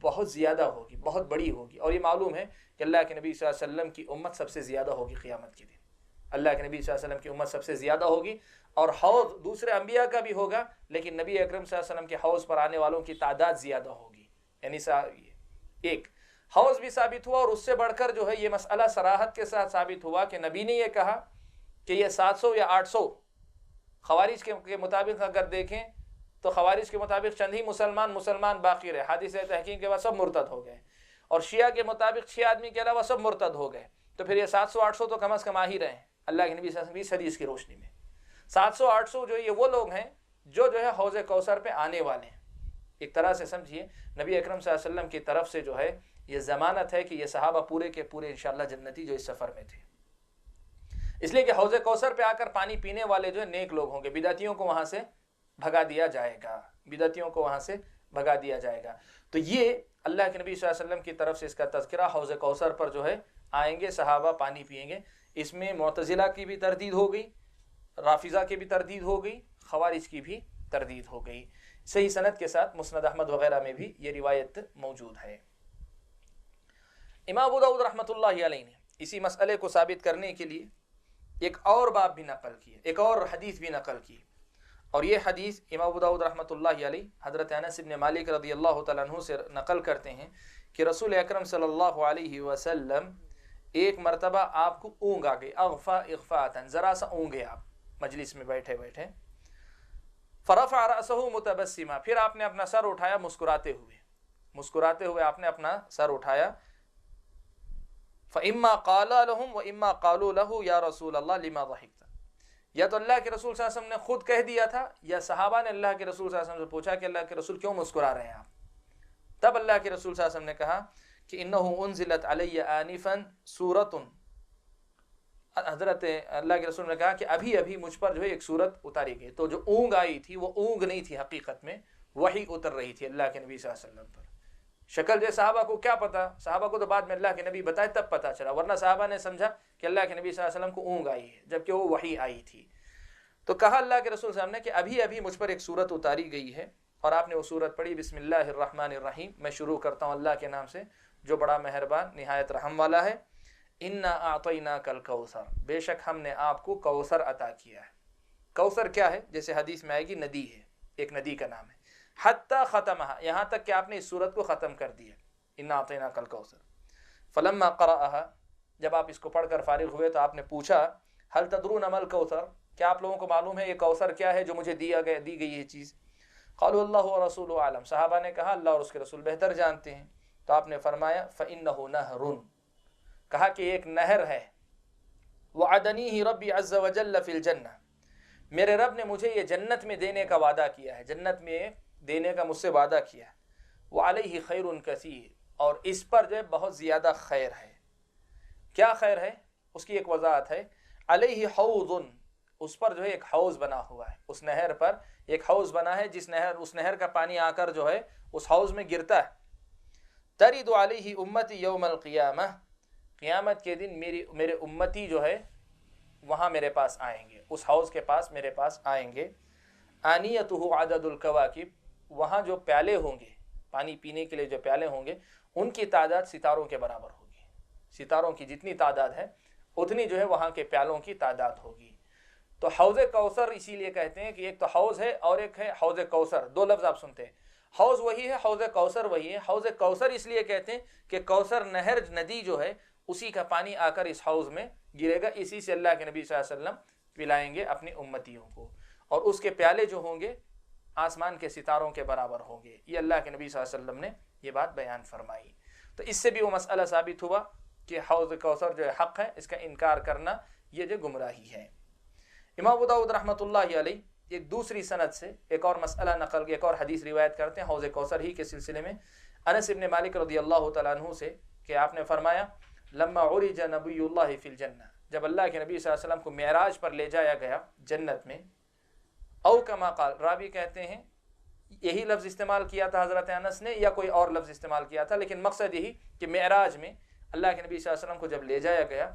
بہت زیادہ ہوگی، بہت بڑی ہوگی، اور یہ معلوم ہے کہ اللہ کے نبی صلی اللہ علیہ وسلم کی امت سب سے زیادہ ہوگی قیامت کے دن۔ اللہ کے نبی صلی اللہ علیہ وسلم کی امت سب سے زیادہ ہوگی، اور حوض دوسرے انبیاء کا بھی ہوگا، لیکن نبی اکرم صلی اللہ علیہ وسلم کے حوض پر آنے والوں کی تعداد زیادہ ہوگی۔ یعنی ایک حوض بھی ثابت ہوا، اور اس سے بڑھ کر جو ہے یہ مسئلہ صراحت کے ساتھ ثابت ہوا کہ نبی نے یہ کہا کہ یہ 700 یا 800۔ خوارج کے مطابق اگر دیکھیں تو خوارج کے مطابق چند ہی مسلمان باقی رہے، حادثہ تحقیق کے بعد سب مرتد ہو گئے، اور شیعہ کے مطابق 6 آدمی کے علاوہ سب مرتد ہو گئے، تو پھر یہ 700-800 تو کم از کم آ ہی رہے ہیں اللہ کے نبی صلی اللہ علیہ وسلم کی حدیث کی روشنی میں۔ 700-800 جو یہ وہ لوگ ہیں جو ہے حوض کوثر پہ آنے والے ہیں۔ ایک طرح سے سمجھیے نبی اکرم صلی اللہ علیہ وسلم کی طرف سے جو ہے یہ ضمانت ہے کہ یہ صحابہ پورے کے پورے انشاءاللہ جنتی جو اس سفر میں تھے، اس لیے کہ حوض کوثر پہ آ کر پانی پینے والے جو نیک لوگ ہوں گے، بدعتیوں کو وہاں سے بھگا دیا جائے گا، بدعتیوں کو وہاں سے بھگا دیا جائے گا۔ تو یہ اللہ کے نبی صلی اللہ علیہ وسلم کی طرف سے اس کا تذکرہ، حوض کوثر پر جو ہے آئیں گے صحابہ پانی پئیں گے، اس میں معتزلہ کی بھی تردید ہو گئی، رافضہ کی بھی تردید ہو گئی، خوارج کی بھی تردید ہو گئی۔ صحیح سند کے ساتھ مسند احمد وغیرہ میں بھی یہ روایت موجود ہے۔ امام ابو داؤد رحمۃ اللہ علیہ نے اسی مسئلے کو ثابت کرنے کے لیے ایک اور باب بھی نقل کی، ایک اور حدیث بھی نقل کی، اور یہ حدیث امام ابو داؤد رحمۃ اللہ علیہ حضرت انس بن مالک رضی اللہ تعالیٰ عنہ سے نقل کرتے ہیں کہ رسول اکرم صلی اللہ علیہ وسلم ایک مرتبہ آپ کو اونگ آ گئی، اغفا اغفاءً، ذرا سا اونگے آپ مجلس میں بیٹھے بیٹھے، فرفع رأسہ متبسما، پھر آپ نے اپنا سر اٹھایا مسکراتے ہوئے آپ نے اپنا سر اٹھایا، فَإِمَّا قَالَ لَهُمْ وَإِمَّا قَالُوا لَهُ يَا رَسُولَ اللَّهِ لِمَا ضَحِكْتَ، یا تو اللہ کے رسول صلی اللہ علیہ وسلم نے خود کہہ دیا تھا، یا صحابہ نے اللہ کے رسول صلی اللہ علیہ وسلم سے پوچھا کہ اللہ کے رسول کیوں مسکرا رہے ہیں آپ؟ تب اللہ کے رسول صلی اللہ علیہ وسلم نے کہا کہ انہو انزلت علی آنفا سورۃ، حضرت اللہ کے رسول نے کہا کہ ابھی ابھی مجھ پر جو ہے ایک سورت اتاری گئی. تو جو اونگ آئی تھی وہ اونگ نہیں تھی، حقیقت میں وحی اتر رہی تھی اللہ کے نبی صلی اللہ علیہ وسلم پر. شکل جو صحابہ کو کیا پتا، صحابہ کو تو بعد میں اللہ کے نبی بتائے تب پتا چلا، ورنہ صحابہ نے سمجھا کہ اللہ کے نبی صلی اللہ علیہ وسلم کو اونگ آئی ہے جبکہ وہ وحی آئی تھی. تو کہا اللہ کے رسول صلی اللہ علیہ وسلم نے کہ ابھی ابھی مجھ پر ایک سورت اتاری گئی ہے، اور آپ نے وہ سورت پڑھی بسم اللہ الرحمن الرحیم. میں شروع کرتا ہوں اللہ کے نام سے جو بڑا مہربان نہایت رحم والا ہے. انا اعطیناک الکوثر، بے شک ہم نے آپ کو کوثر عطا کیا ہے. کوثر کیا ہے؟ جیسے حدیث میں آئے گی ندی ہے، ایک ندی کا نام ہے. حتی ختمہا، یہاں تک کہ آپ نے اس سورت کو ختم کر دیا. انا اعطیناک الکوثر. فلما قرأها، جب آپ اس کو پڑھ کر فارغ ہوئے تو آپ نے پوچھا هل تدرون ما الکوثر، کیا آپ لوگوں کو معلوم ہے یہ کوثر کیا ہے جو مجھے دی گئی یہ چیز؟ قالوا اللہ ورسولہ اعلم، صحابہ نے کہا اللہ اور اس کے رسول بہتر جانتے ہیں. تو آپ نے فرمایا فإنہ نہر، کہا کہ ایک نہر ہے. وعدنیہ ربی عز وجل فی الجنہ، میرے رب نے مجھے یہ جنت میں دینے کا وعدہ کیا ہے، جنت میں دینے کا مجھ سے وعدہ کیا ہے. وعلیہ خیر کثیر، اور اس پر جو ہے بہت زیادہ خیر ہے. کیا خیر ہے؟ اس کی ایک وضاحت ہے. علیہ حوض، اس پر جو ہے ایک حوض بنا ہوا ہے، اس نہر پر ایک حوض بنا ہے اس نہر کا پانی آ کر جو ہے اس حوض میں گرتا ہے. ترد علیہ امتی یوم القیامہ، قیامت کے دن میرے امتی جو ہے وہاں میرے پاس آئیں گے، اس حوض کے پاس میرے پاس آئیں گے. آنیتہ عدد الکواکب، وہاں جو پیالے ہوں گے، پانی پینے کے لیے جو پیالے ہوں گے ان کی تعداد ستاروں کے برابر ہوگی. ستاروں کی جتنی تعداد ہے اتنی جو ہے وہاں کے پیالوں کی تعداد ہوگی. تو حوض کوثر اسی لیے کہتے ہیں کہ ایک تو حوض ہے اور ایک ہے حوض کوثر. دو لفظ آپ سنتے ہیں، حوض وہی ہے، حوض کوثر وہی ہے. حوض کوثر اس لیے کہتے ہیں کہ کوثر نہر ندی جو ہے اسی کا پانی آ کر اس حوض میں گرے گا، اسی سے اللہ کے نبی صلی اللہ علیہ وسلم پلائیں گے اپنی امتیوں کو، اور اس کے پیالے جو ہوں گے آسمان کے ستاروں کے برابر ہوں گے. یہ اللہ کے نبی صلی اللہ علیہ وسلم نے یہ بات بیان فرمائی. تو اس سے بھی وہ مسئلہ ثابت ہوا کہ حوض کوثر جو ہے حق ہے، اس کا انکار کرنا یہ جو گمراہی ہے. امام ابو داؤد رحمۃ اللہ علیہ ایک دوسری سند سے ایک اور مسئلہ نقل، ایک اور حدیث روایت کرتے ہیں حوض کوثر ہی کے سلسلے میں، انس ابن مالک رضی اللہ تعالیٰ عنہ سے کہ آپ نے فرمایا لما عرج نبی اللہ فی الجنہ، جب اللہ کے نبی صلی اللہ علیہ وسلم کو معراج پر لے جایا گیا جنت میں، او کما قال، راوی کہتے ہیں یہی لفظ استعمال کیا تھا حضرت انس نے یا کوئی اور لفظ استعمال کیا تھا، لیکن مقصد یہی کہ معراج میں اللہ کے نبی صلی اللہ علیہ وسلم کو جب لے جایا گیا،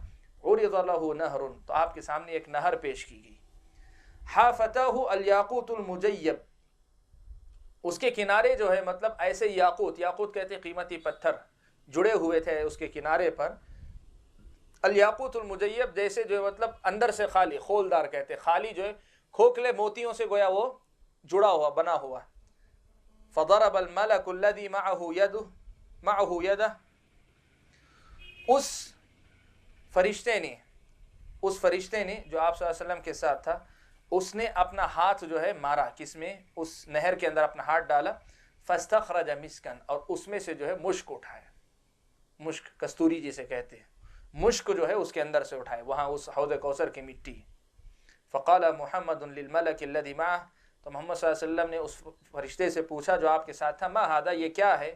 عرض له نہر، تو آپ کے سامنے ایک نہر پیش کی گئی. حافتہ الیاقوت المجیب، اس کے کنارے جو ہے مطلب ایسے یاقوت کہتے ہیں قیمتی پتھر جڑے ہوئے تھے اس کے کنارے پر. الیاقوت المجیب جیسے جو ہے مطلب اندر سے خالی، خولدار کہتے ہیں، خالی جو ہے کھوکھلے موتیوں سے گویا وہ جڑا ہوا بنا ہوا. فضرب الملک الذی معه یدہ، اس فرشتے نے جو آپ صلی اللہ علیہ وسلم کے ساتھ تھا، اس نے اپنا ہاتھ جو ہے مارا، کس میں؟ اس نہر کے اندر اپنا ہاتھ ڈالا. فاستخرج مسکن، اور اس میں سے جو ہے مشک اٹھایا، مشک کستوری جسے کہتے ہیں، مشک جو ہے اس کے اندر سے اٹھائے وہاں اس حوض کوثر کی مٹی. فقال محمد للملک الذی معه، تو محمد صلی اللہ علیہ وسلم نے اس فرشتے سے پوچھا جو آپ کے ساتھ تھا، ما ھذا، یہ کیا ہے،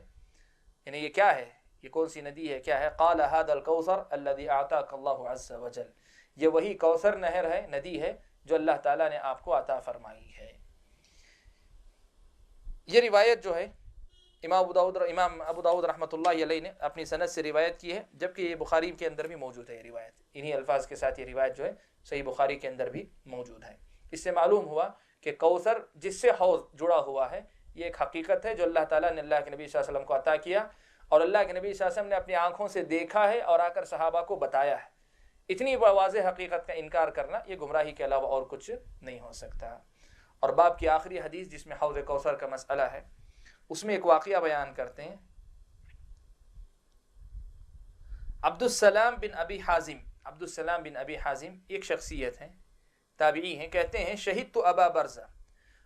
یعنی یہ کیا ہے، یہ کون سی ندی ہے، کیا ہے؟ قال ھذا الکوثر الذی اعطاک اللہ عز وجل، یہ وہی کوثر نہر ہے، ندی ہے جو اللہ تعالیٰ نے آپ کو عطا فرمائی ہے. یہ روایت جو ہے امام ابو داؤد رحمۃ اللہ علیہ نے اپنی سند سے روایت کی ہے، جبکہ یہ بخاری کے اندر بھی موجود ہے. یہ روایت انہی الفاظ کے ساتھ یہ روایت جو ہے صحیح بخاری کے اندر بھی موجود ہے. اس سے معلوم ہوا کہ کوثر جس سے حوض جڑا ہوا ہے یہ ایک حقیقت ہے جو اللہ تعالیٰ نے اللہ کے نبی صلی اللہ علیہ وسلم کو عطا کیا، اور اللہ کے نبی صلی اللہ علیہ وسلم نے اپنی آنکھوں سے دیکھا ہے اور آ کر صحابہ کو بتایا ہے. اتنی واضح حقیقت کا انکار کرنا یہ گمراہی کے علاوہ اور کچھ نہیں ہو سکتا. اور باب کی آخری حدیث جس میں حوض کوثر کا مسئلہ ہے، اس میں ایک واقعہ بیان کرتے ہیں. عبد السلام بن ابی حازم ایک شخصیت ہیں، تابعی ہیں، کہتے ہیں شہدت ابا برزہ،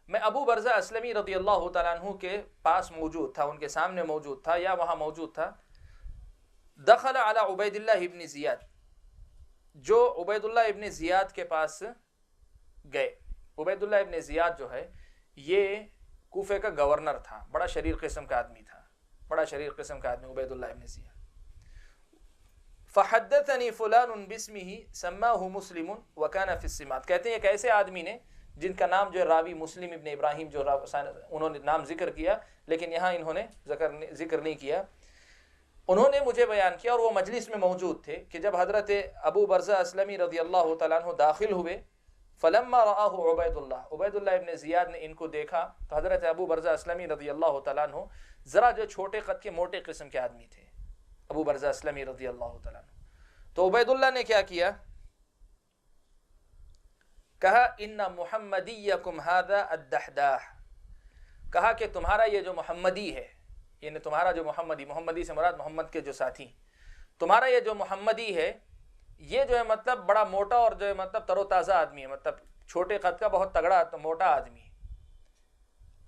میں ابو برزہ اسلمی رضی اللہ تعالیٰ عنہ کے پاس موجود تھا، ان کے سامنے موجود تھا یا وہاں موجود تھا. دخل علی عبید اللہ ابن زیاد، جو عبید اللہ ابن زیاد کے پاس گئے. عبید اللہ ابن زیاد جو ہے یہ کوفے کا گورنر تھا، بڑا شریر قسم کا آدمی تھا. بڑا شریر قسم کا آدمی عبید اللہ ابن زیاد. فحدثني فلان باسمه سماه مسلم وكان في السمات. کہتے ہیں ایک ایسے آدمی نے جن کا نام جو ہے راوی مسلم ابن ابراہیم جو انہوں نے نام ذکر کیا لیکن یہاں انہوں نے ذکر نہیں کیا، انہوں نے مجھے بیان کیا اور وہ مجلس میں موجود تھے کہ جب حضرت ابو برزہ اسلمی رضی اللہ تعالیٰ عنہ داخل ہوئے، فلما رآہ عبید اللہ ابن زیاد نے ان کو دیکھا تو حضرت ابو برزہ اسلمی رضی اللہ تعالیٰ عنہ ذرا جو چھوٹے قد کے موٹے قسم کے آدمی تھے، ابو برزہ اسلمی رضی اللہ تعالیٰ عنہ. تو عبید اللہ نے کیا کیا؟ کہا ان محمدیکم ھذا الدحداح، کہا کہ تمہارا یہ جو محمدی ہے، یعنی تمہارا جو محمدی سے مراد محمد کے جو ساتھی، تمہارا یہ جو محمدی ہے یہ جو ہے مطلب بڑا موٹا اور جو ہے مطلب تر و تازہ آدمی ہے، مطلب چھوٹے قد کا بہت تگڑا موٹا آدمی ہے.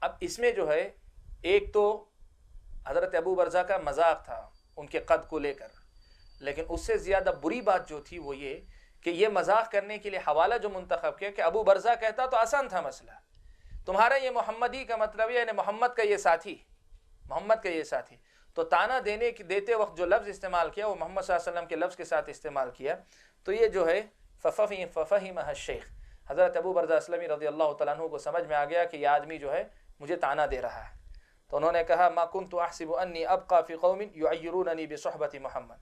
اب اس میں جو ہے ایک تو حضرت ابو برزہ کا مذاق تھا ان کے قد کو لے کر، لیکن اس سے زیادہ بری بات جو تھی وہ یہ کہ یہ مذاق کرنے کے لیے حوالہ جو منتخب کیا کہ ابو برزہ کہتا تو آسان تھا مسئلہ، تمہارا یہ محمدی کا مطلب یعنی محمد کا یہ ساتھی، محمد کا یہ ساتھی. تو تانا دیتے وقت جو لفظ استعمال کیا وہ محمد صلی اللہ علیہ وسلم کے لفظ کے ساتھ استعمال کیا، تو یہ جو ہے ففہمہ الشیخ، حضرت ابو برزہ اسلمی رضی اللہ تعالیٰ عنہ کو سمجھ میں آ گیا کہ یہ آدمی جو ہے مجھے تانا دے رہا ہے. تو انہوں نے کہا ما کنت احسب انی ابقى فی قوم یعیروننی بصحبت محمد،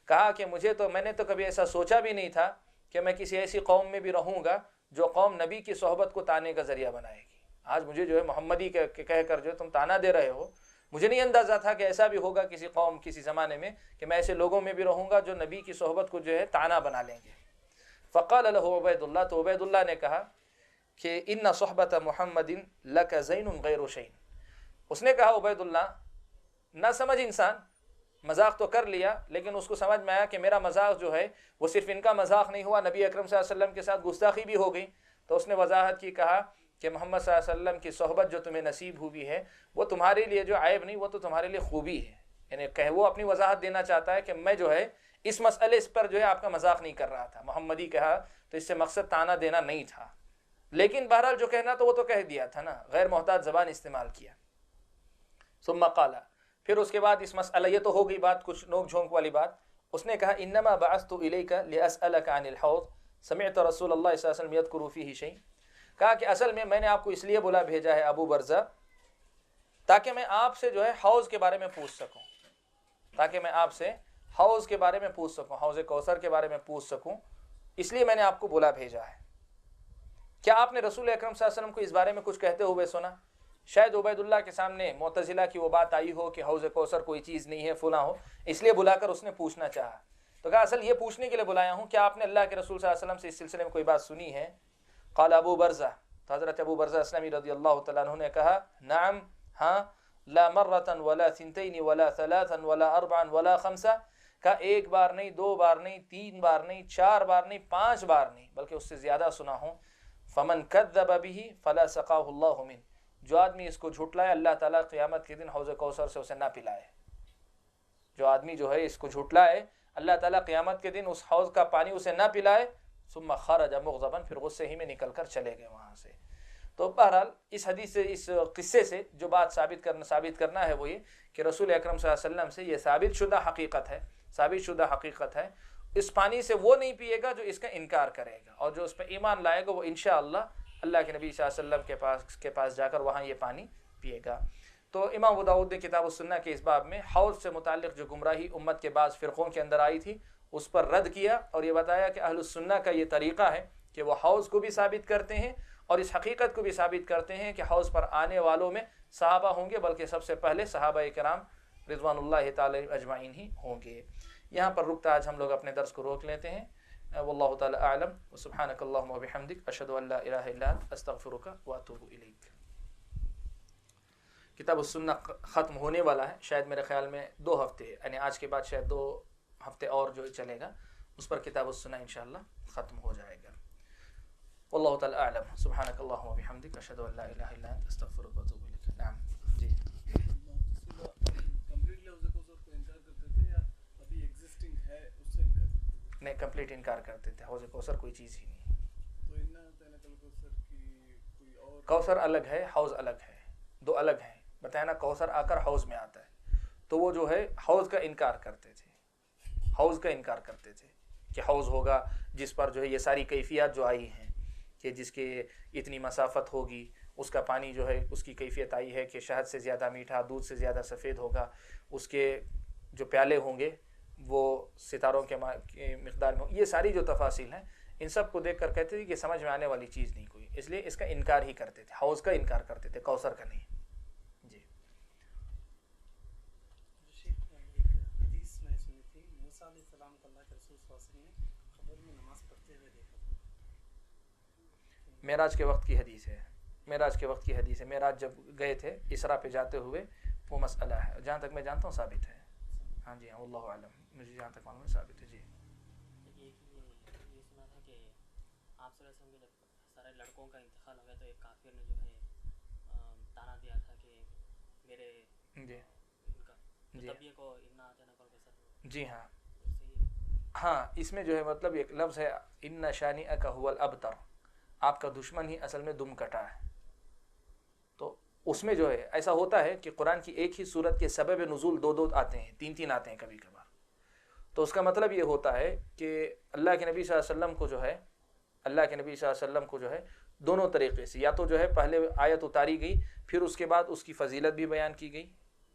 کہا کہ میں نے تو کبھی ایسا سوچا بھی نہیں تھا کہ میں کسی ایسی قوم میں بھی رہوں گا جو قوم نبی کی صحبت کو تانے کا ذریعہ بنائے گی. آج مجھے جو ہے محمدی کہہ کر جو تم تانا دے رہے ہو، مجھے نہیں اندازہ تھا کہ ایسا بھی ہوگا کسی قوم کسی زمانے میں کہ میں ایسے لوگوں میں بھی رہوں گا جو نبی کی صحبت کو جو ہے تانا بنا لیں گے. فقال له عبید اللہ، تو عبید اللہ نے کہا کہ ان صحبت محمد لک زین غیر شین. اس نے کہا عبید اللہ نہ سمجھ انسان، مذاق تو کر لیا لیکن اس کو سمجھ میں آیا کہ میرا مذاق جو ہے وہ صرف ان کا مذاق نہیں ہوا، نبی اکرم صلی اللہ علیہ وسلم کے ساتھ گستاخی بھی ہو گئی. تو اس نے وضاحت کی، کہا کہ محمد صلی اللہ علیہ وسلم کی صحبت جو تمہیں نصیب ہوئی ہے وہ تمہارے لیے جو عیب نہیں، وہ تو تمہارے لیے خوبی ہے. یعنی کہ وہ اپنی وضاحت دینا چاہتا ہے کہ میں جو ہے اس مسئلے پر جو ہے آپ کا مذاق نہیں کر رہا تھا. محمدی کہا تو اس سے مقصد تانا دینا نہیں تھا، لیکن بہرحال جو کہنا تو وہ تو کہہ دیا تھا نا، غیر محتاط زبان استعمال کیا. ثم قال، پھر اس کے بعد اس مسئلہ، یہ تو ہو گئی بات کچھ نوک جھونک والی بات. اس نے کہا انما بعثت الیک لاسالک عن الحوض سمعت رسول اللہ صلی اللہ علیہ وسلم یذکر فیہ شیء. کہا کہ اصل میں نے آپ کو اس لیے بھیجا ہے ابو برزہ تاکہ میں آپ سے جو ہے حوض کے بارے میں پوچھ سکوں، تاکہ میں آپ سے حوض کے بارے میں پوچھ سکوں، حوض کوثر کے بارے میں پوچھ سکوں، اس لیے میں نے آپ کو بھیجا ہے. کیا آپ نے رسول اکرم صلی اللہ علیہ وسلم کو اس بارے میں کچھ کہتے ہوئے سنا؟ شاید عبید اللہ کے سامنے معتزلہ کی وہ بات آئی ہو کہ حوض کوثر کوئی چیز نہیں ہے فلاں ہو، اس لیے بلا کر اس نے پوچھنا چاہا. تو کہا اصل یہ پوچھنے کے لیے بلایا ہوں کیا آپ نے اللہ کے رسول صلی اللہ علیہ وسلم سے اس سلسلے میں کوئی بات سنی ہے؟ قال ابو برزہ، تو حضرت ابو برزہ اسلمی رضی اللہ تعالیٰ عنہ نے کہا نعم، ہاں، لا مرة ولا ثنتين ولا ثلاثا ولا اربعا ولا خمسا، کہا ایک بار نہیں، دو بار نہیں، تین بار نہیں، چار بار نہیں، پانچ بار نہیں، بلکہ اس سے زیادہ سنا ہوں. فمن كذب به فلا سقاه الله منه، جو آدمی اس کو جھٹلائے اللہ تعالیٰ قیامت کے دن حوض کوثر سے اسے نہ پلائے. جو آدمی جو ہے اس کو جھٹلائے اللہ تعالیٰ قیامت کے دن اس حوض کا پانی اسے نہ پلائے. ثم خرج مغضبا، پھر غصے ہی میں نکل کر چلے گئے وہاں سے. تو بہرحال اس حدیث سے، اس قصے سے جو بات ثابت کرنا ہے وہ یہ کہ رسول اکرم صلی اللہ علیہ وسلم سے یہ ثابت شدہ حقیقت ہے. اس پانی سے وہ نہیں پیے گا جو اس کا انکار کرے گا، اور جو اس پہ ایمان لائے گا وہ انشاءاللہ اللہ کے نبی صلی اللہ علیہ وسلم کے پاس جا کر وہاں یہ پانی پیے گا. تو امام ابو داؤد نے کتاب السنہ کے اس باب میں حوض سے متعلق جو گمراہی امت کے بعض فرقوں کے اندر آئی تھی اس پر رد کیا، اور یہ بتایا کہ اہل السنہ کا یہ طریقہ ہے کہ وہ حوض کو بھی ثابت کرتے ہیں اور اس حقیقت کو بھی ثابت کرتے ہیں کہ حوض پر آنے والوں میں صحابہ ہوں گے، بلکہ سب سے پہلے صحابہ کرام رضوان اللہ تعالی اجمعین ہی ہوں گے. یہاں پر رکتا آج ہم لوگ اپنے درس کو روک لیتے ہیں. واللہ تعالی اعلم، وسبحانک اللہم وبحمدک، اشہد ان لا الہ الا انت، استغفرک واتوب الیک. کتاب السنہ ختم ہونے والا ہے، شاید میرے خیال میں 2 ہفتے، یعنی آج کے بعد شاید 2 ہفتے اور جو چلے گا اس پر کتاب السنہ انشاءاللہ ختم ہو جائے گا. واللہ تعالی اعلم، سبحانک اللہم وبحمدک، اشہد ان لا الہ الا انت، استغفرک واتوب الیک. نعم جی. نہیں، کمپلیٹ انکار کرتے تھے، حوض کوثر کوئی چیز ہی نہیں. کوثر الگ ہے، حوض الگ ہے، 2 الگ ہیں. بتایا نا، کوثر آ کر حوض میں آتا ہے، تو تو وہ جو ہے حوض کا انکار کرتے تھے، حوض کا انکار کرتے تھے کہ حوض ہوگا جس پر جو ہے یہ ساری کیفیات جو آئی ہیں کہ جس کے اتنی مسافت ہوگی، اس کا پانی جو ہے اس کی کیفیت آئی ہے کہ شہد سے زیادہ میٹھا، دودھ سے زیادہ سفید ہوگا، اس کے جو پیالے ہوں گے وہ ستاروں کے مقدار میں، یہ ساری جو تفاصیل ہیں ان سب کو دیکھ کر کہتے تھے کہ سمجھ میں آنے والی چیز نہیں کوئی، اس لیے اس کا انکار ہی کرتے تھے، حوض کا انکار کرتے تھے، کوثر کا نہیں۔ جی حدیث میں سنی تھی، موسیٰ علیہ السلام کو اللہ کے رسول صلی اللہ علیہ وسلم نے قبر میں نماز پڑھتے ہوئے دیکھا تھا۔ معراج کے وقت کی حدیث ہے، معراج کے وقت کی حدیث ہے، معراج جب گئے تھے اسراء پہ جاتے ہوئے وہ مسئلہ ہے، جہاں تک میں جانتا ہوں ثابت ہے۔ ہاں جی ہاں، اللہ عالم، مجھے جہاں تک معلوم ہے ثابت ہے۔ جی یہ سنا تھا کہ آپ صلی اللہ علیہ وسلم کے جب سارے لڑکوں کا انتقال ہو گیا تو ایک کافر نے جو ہے تانا دیا تھا کہ میرے جی ان کا جی طبیع کو اتنا آتا نہ کر کے سر۔ جی ہاں ہاں، اس میں جو ہے مطلب ایک لفظ ہے ان شانئک هو الابتر، آپ کا دشمن ہی اصل میں دم کٹا ہے۔ تو اس میں جو ہے ایسا ہوتا ہے کہ قرآن کی ایک ہی صورت کے سبب نزول دو دو آتے ہیں، تین تین آتے ہیں کبھی کبھار، تو اس کا مطلب یہ ہوتا ہے کہ اللہ کے نبی صلی اللہ علیہ وسلم کو جو ہے، اللہ کے نبی صلی اللہ علیہ وسلم کو جو ہے دونوں طریقے سے، یا تو جو ہے پہلے آیت اتاری گئی پھر اس کے بعد اس کی فضیلت بھی بیان کی گئی،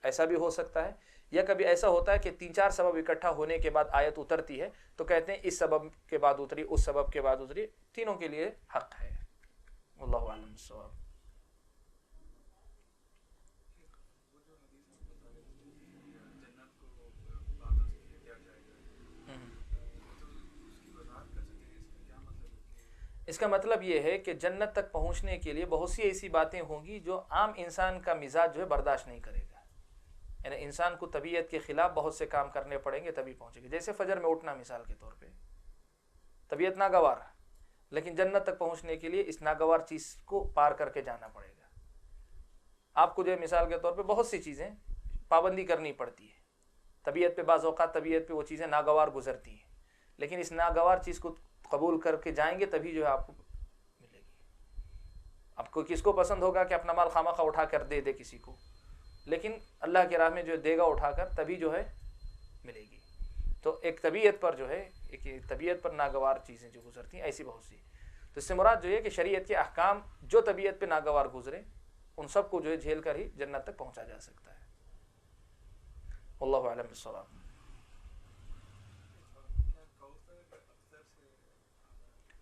ایسا بھی ہو سکتا ہے، یا کبھی ایسا ہوتا ہے کہ تین چار سبب اکٹھا ہونے کے بعد آیت اترتی ہے تو کہتے ہیں اس سبب کے بعد اتری، اس سبب کے بعد اتری، تینوں کے لیے حق ہے۔ واللہ اعلم بالصواب۔ اس کا مطلب یہ ہے کہ جنت تک پہنچنے کے لیے بہت سی ایسی باتیں ہوں گی جو عام انسان کا مزاج جو ہے برداشت نہیں کرے گا، یعنی انسان کو طبیعت کے خلاف بہت سے کام کرنے پڑیں گے تبھی پہنچے گا، جیسے فجر میں اٹھنا مثال کے طور پہ، طبیعت ناگوار، لیکن جنت تک پہنچنے کے لیے اس ناگوار چیز کو پار کر کے جانا پڑے گا۔ آپ کو جو ہے مثال کے طور پہ بہت سی چیزیں پابندی کرنی پڑتی ہے، طبیعت پہ بعض اوقات طبیعت پہ وہ چیزیں ناگوار گزرتی ہیں، لیکن اس ناگوار چیز کو قبول کر کے جائیں گے تبھی جو ہے آپ کو ملے گی۔ آپ کو کس کو پسند ہوگا کہ اپنا مال خامخواہ اٹھا کر دے دے کسی کو، لیکن اللہ کی راہ میں جو دے گا اٹھا کر تبھی جو ہے ملے گی۔ تو ایک طبیعت پر جو ہے، ایک طبیعت پر ناگوار چیزیں جو گزرتی ہیں ایسی بہت سی، تو اس سے مراد جو ہے کہ شریعت کے احکام جو طبیعت پہ ناگوار گزرے ان سب کو جو ہے جھیل کر ہی جنت تک پہنچا جا سکتا ہے۔ واللہ اعلم بالصواب۔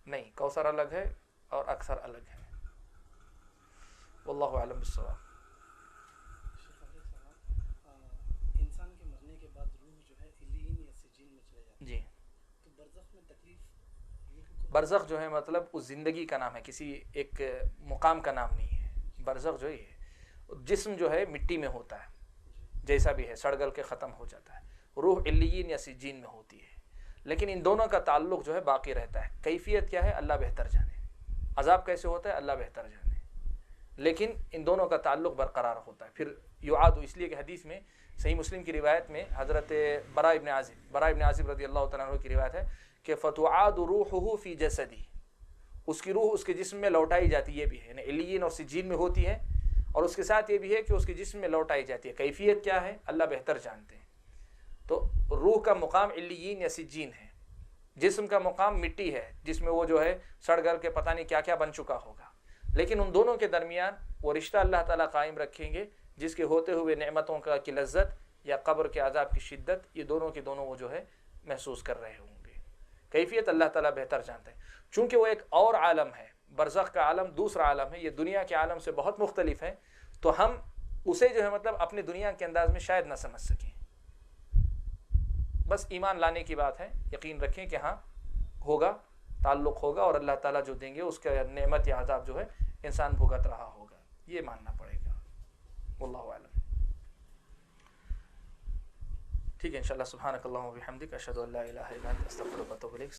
نہیں، کوثر الگ ہے اور اکثر الگ ہے۔ واللہ اعلم بالصواب۔ انسان کے مرنے کے بعد روح جو ہے علیین یا سجین میں چلے جاتی ہے، جی، تو برزخ میں تکلیف، برزخ جو ہے مطلب اس زندگی کا نام ہے، کسی ایک مقام کا نام نہیں ہے۔ برزخ جو ہے جسم جو ہے مٹی میں ہوتا ہے، جیسا بھی ہے سڑ گل کے ختم ہو جاتا ہے، روح علیین یا سجین میں ہوتی ہے، لیکن ان دونوں کا تعلق جو ہے باقی رہتا ہے۔ کیفیت کیا ہے اللہ بہتر جانے، عذاب کیسے ہوتا ہے اللہ بہتر جانے، لیکن ان دونوں کا تعلق برقرار ہوتا ہے۔ پھر یعاد، اس لیے کہ حدیث میں صحیح مسلم کی روایت میں حضرت براء ابن عازب رضی اللہ تعالیٰ عنہ کی روایت ہے کہ فتعاد روحہ فی جسدی، اس کی روح اس کے جسم میں لوٹائی جاتی، یہ بھی ہے، یعنی علیین اور سجین میں ہوتی ہے، اور اس کے ساتھ یہ بھی ہے کہ اس کے جسم میں لوٹائی جاتی ہے۔ کیفیت کیا ہے اللہ بہتر جانتے ہیں۔ تو روح کا مقام علیین یا سجین ہے، جسم کا مقام مٹی ہے جس میں وہ جو ہے سڑ گل کے پتہ نہیں کیا کیا بن چکا ہوگا، لیکن ان دونوں کے درمیان وہ رشتہ اللہ تعالیٰ قائم رکھیں گے جس کے ہوتے ہوئے نعمتوں کا کی لذت یا قبر کے عذاب کی شدت، یہ دونوں کے دونوں وہ جو ہے محسوس کر رہے ہوں گے۔ کیفیت اللہ تعالیٰ بہتر جانتا ہے، چونکہ وہ ایک اور عالم ہے، برزخ کا عالم دوسرا عالم ہے، یہ دنیا کے عالم سے بہت مختلف ہے، تو ہم اسے جو ہے مطلب اپنے دنیا کے انداز میں شاید نہ سمجھ سکیں۔ بس ایمان لانے کی بات ہے، یقین رکھیں کہ ہاں ہوگا، تعلق ہوگا، اور اللہ تعالیٰ جو دیں گے اس کا نعمت یا عذاب جو ہے انسان بھگت رہا ہوگا، یہ ماننا پڑے گا۔ واللہ اعلم۔ ٹھیک ہے انشاءاللہ، سبحانک اللہم و بحمدک، اشہد ان لا الہ الا انت، استغفرک و اتوب الیک۔